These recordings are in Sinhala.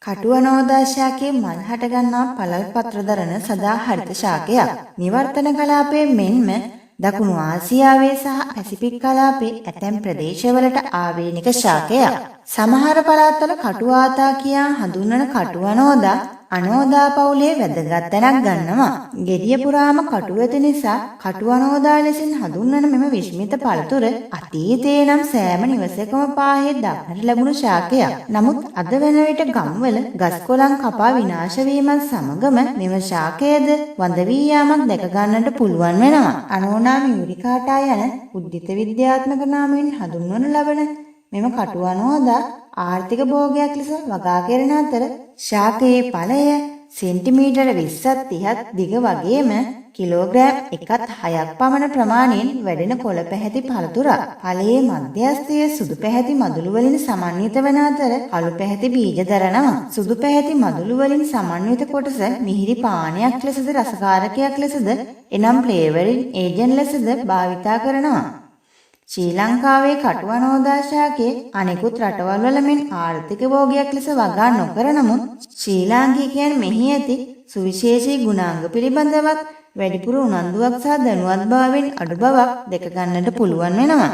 කටු අනෝදා ශාකයේ මල් හට ගන්නා පළල් පත්‍ර දරන සදාහරිත ශාකයක්. නිවර්තන කලාපයේ මෙන්ම දකුණු ආසියාවේ සහ පැසිෆික් කලාපයේ ඇතැම් ප්‍රදේශවලට ආවේනික ශාකයක්. සමහර පළාත්වල කටු ආතා කියා හඳුන්වන කටු අනෝදා අනෝදා පවුලේ වැදගත් තැනක් ගන්නවා. ගෙඩිය පුරාම කටු ඇති නිසා කටු අනෝදා ලෙසින් හඳුන්වන මෙම විශ්මිත පළතුර අතීතයේ නම් සෑම නිවසකම පාහේ දක්නට ලැබුණු ශාකයක්. නමුත් අද වන විට ගම්වල ගස් කොළන් කපා විනාශ වීමත් සමගම මෙම ශාකයේද වඳ වී යාමක් දැක ගන්නට පුළුවන් වෙනවා. අනෝනා මියුරිකාටා යන උද්දිත විද්‍යාත්මක නාමයෙන් හඳුන්වනු ලබන මෙම කටු අනෝදා ආර්ථික භෝගයක් ලෙස වගා කෙරෙන අතර ශාකයේ ඵලය සෙන්ටිමීටර 20ත් 30ත් දිග වගේම කිලෝග්‍රෑම් 1.6ක් පමණ ප්‍රමාණයෙන් වැඩෙන කොළ පැහැති පළතුරක්. ඵලයේ මධ්‍යස්ථයේ සුදු පැහැති මදුළු වලින් සමන්විත වන අතර කළු පැහැති බීජ දරනවා. සුදු පැහැති මදුළු වලින් සමන්විත කොටස මිහිරි පානයක් ලෙසද රසකාරකයක් ලෙසද එනම් ෆ්ලේවරින් ඒජන්ට් ලෙසද භාවිතා කරනවා. ශ්‍රී ලංකාවේ කටු අනෝදා ශාකයේ අනෙකුත් රටවල් වල මෙන් ආර්ථික භෝගයක් ලෙස වගා නොකර නමුත් ශ්‍රී ලාංකිකයන් මෙහි ඇති සුවිශේෂී ගුණාංග පිළිබඳවත් වැඩිපුර උනන්දුවක් සහ දැනුවත්භාවයෙන් අඩු බවක් දැක ගන්නට පුළුවන් වෙනවා.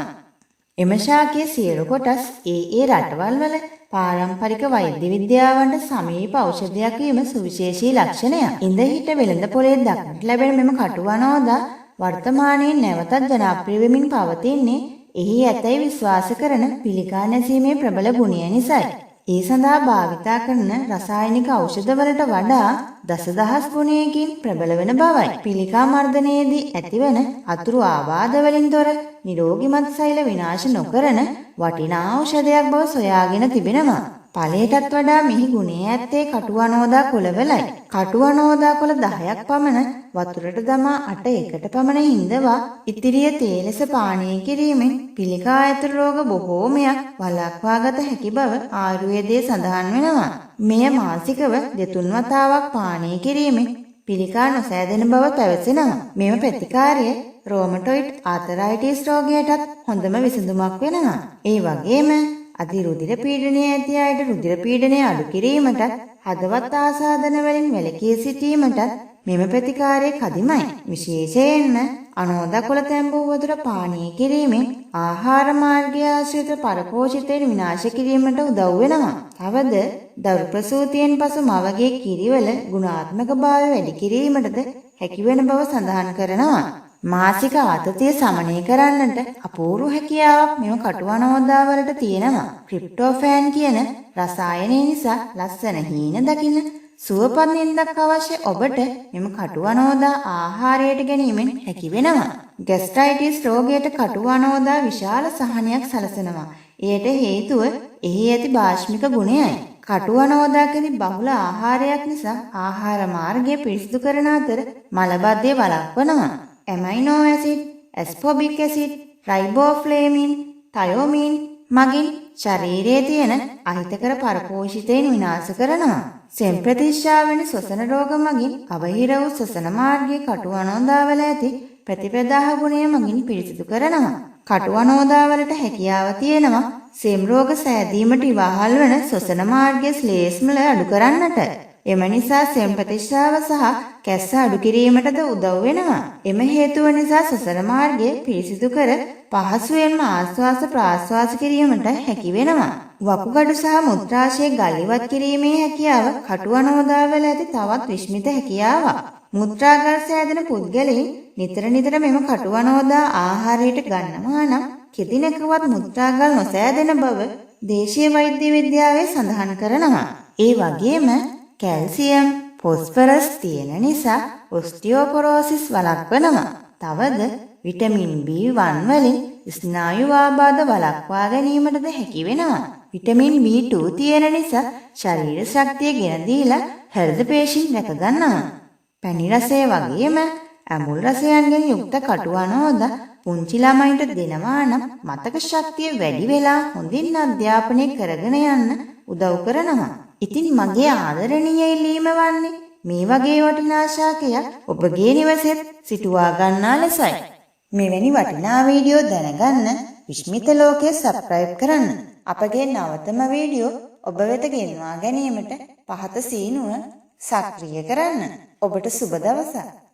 එම ශාකයේ සියලු කොටස් ඒ රටවල් වල පාරම්පරික වෛද්‍ය විද්‍යාවන්ට සමීප ඖෂධයක් වීම සුවිශේෂී ලක්ෂණයක්. ඉඳ හිට වෙළඳ පොලේ දක්නට ලැබෙන මෙම කටු අනෝදා වර්තමානයේ නැවතත් ජනප්‍රිය වෙමින් පවතින්නේ එහි ඇතැයි විශ්වාස කරන පිළිකා නැසීමේ ප්‍රබල ගුණය නිසායි. ඒ සඳහා භාවිතා කරන රසායනික ඖෂධවලට වඩා දසදහස් ගුණයකින් ප්‍රබල වෙන බවයි. පිළිකා මර්ධනයේදී ඇතිවන අතුරු ආබාධ වලින් තොර නිරෝගීමත් සෛල විනාශ නොකරන වටිනා ඖෂධයක් බව සොයාගෙන තිබෙනවා. ඵලයටත් වඩා මිහි ගුණය ඇත්තේ කටු අනෝදා කොළවලයි. කටු අනෝදා කොළ 10ක් පමණ වතුරට දමා අට එකට පමණ හිඳවා ඉතිරිය තේ ලෙස පානය කිරීමෙන් පිළිකා ඇතුළු රෝග බොහෝමයක් වළක්වාගත හැකි බව ආයුර්වේදයේ සඳහන් වෙනවා. මෙය මාසිකව 2-3 වතාවක් පානය කිරීමෙන් පිළිකා නොසෑදෙන බව පැවසෙනවා. මෙම ප්‍රතිකාරය රෝමටොයිඩ් ආතරයිටිස් රෝගයටත් හොඳම විසඳුමක් වෙනවා. ඒ වගේම අධිරුධිර පීඩනය ඇති අයට රුධිර පීඩනය අඩු කිරීමටත් හදවත් ආසාදන වලින් වැළකී සිටීමටත් මෙම ප්‍රතිකාරය කදිමයි. විශේෂයෙන්ම අනෝදා කොළ තැඹූ වතුර පානය කිරීමෙන් ආහාර මාර්ගය ආශ්‍රිත පරපෝෂිතයන් විනාශ කිරීමට උදව් වෙනවා. තවද දරු ප්‍රසූතියෙන් පසු මවගේ කිරිවල ගුණාත්මක භාවය වැඩි කිරීමටද හැකිවන බව සඳහන් කරනවා. මාසික ආතතිය සමනය කරන්නට අපූර්ව හැකියාවක් මෙම කටු අනෝදා වලට තියෙනවා. ට්‍රිප්ටෝෆෑන් කියන රසායනය නිසා ලස්සන හීන දකින්න සුවපත් නින්දක් අවශ්‍ය ඔබට මෙම කටු අනෝදා ආහාරයට ගැනීමෙන් හැකි වෙනවා. ગેස්ට්‍රයිටිස් රෝගයට කටු අනෝදා විශාල සහනයක් සලසනවා. එයට හේතුව එහි ඇති භාෂ්මික ගුණයයි. කටු අනෝදා කෙරෙහි බහුල ආහාරයක් නිසා ආහාර මාර්ගය පිරිසිදු කරන අතර මලබද්ධය වළක්වනවා. ඇමයිනෝ ඇසිඩ්, ඇස්කොබික් ඇසිඩ්, රයිබෝෆ්ලේමින්, ටයෝමින් මගින් ශරීරයේ තියෙන අහිතකර පරපෝෂිතයන් විනාශ කරනවා. සෙම් ප්‍රතිශ්‍යාව වෙන ශ්වසන රෝග මගින් අවහිර වූ ශ්වසන මාර්ගයේ කටු අනෝදා වල ඇති ප්‍රතිපදාහ ගුණය මගින් පිරිසිදු කරනවා. කටු අනෝදා වලට හැකියාව තියෙනවා සෙම් රෝග සෑදීමට ඉවහල් වන ශ්වසන මාර්ගයේ ශ්ලේෂ්මල අඩු කරන්නට. එම නිසා සෙම් ප්‍රතිශ්‍යාව සහ කැස්ස අඩු කිරීමටද උදව් වෙනවා. එම හේතුව නිසා ශ්වසන මාර්ගය පිරිසිදු කර පහසුවෙන්ම ආශ්වාස ප්‍රාශ්වාස කිරීමට හැකි වෙනවා. වකුගඩු සහ මුත්‍රාශය ගල් ඉවත් කිරීමේ හැකියාව කටු අනෝදා වල ඇති තවත් විශ්මිත හැකියාවක්. මුත්‍රාගල් සෑදෙන පුද්ගලයන් නිතර මෙම කටු අනෝදා ආහාරයට ගන්නවා නම් කෙදිනකවත් මුත්‍රාගල් නොසෑදෙන බව දේශීය වෛද්‍ය විද්‍යාවේ සඳහන් කරනවා. ඒ වගේම කැල්සියම්, ෆොස්ෆරස් තියෙන නිසා ඔස්ටියෝපොරෝසිස් වළක්වනවා. තවද විටමින් B1 වලින් ස්නායු ආබාධ වළක්වා ගැනීමටද හැකි වෙනවා. විටමින් B2 තියෙන නිසා ශරීර ශක්තිය ගෙන දීලා හෘද පේශීන් රැක ගන්නවා. පැණි රසය වගේම ඇඹුල් රසයන්ගෙන් යුක්ත කටු අනෝදා පුංචි ළමයින්ට දෙනවා නම් මතක ශක්තිය වැඩි වෙලා හොඳින් අධ්‍යාපනය කරගෙන යන්න උදව් කරනවා. ඉතින් මගේ ආදරණීය ඉල්ලීම වන්නේ මේ වගේ වටිනා ශාකයක් ඔබගේ නිවසෙත් සිටුවා ගන්නා ලෙසයි. මෙවැනි වටිනා වීඩියෝ දැනගන්න විශ්මිත ලෝකය සබ්ස්ක්‍රයිබ් කරන්න. අපගේ නවතම වීඩියෝ ඔබ වෙත ගෙන්වා ගැනීමට පහත සීනුව සක්‍රිය කරන්න. ඔබට සුබ දවසක්.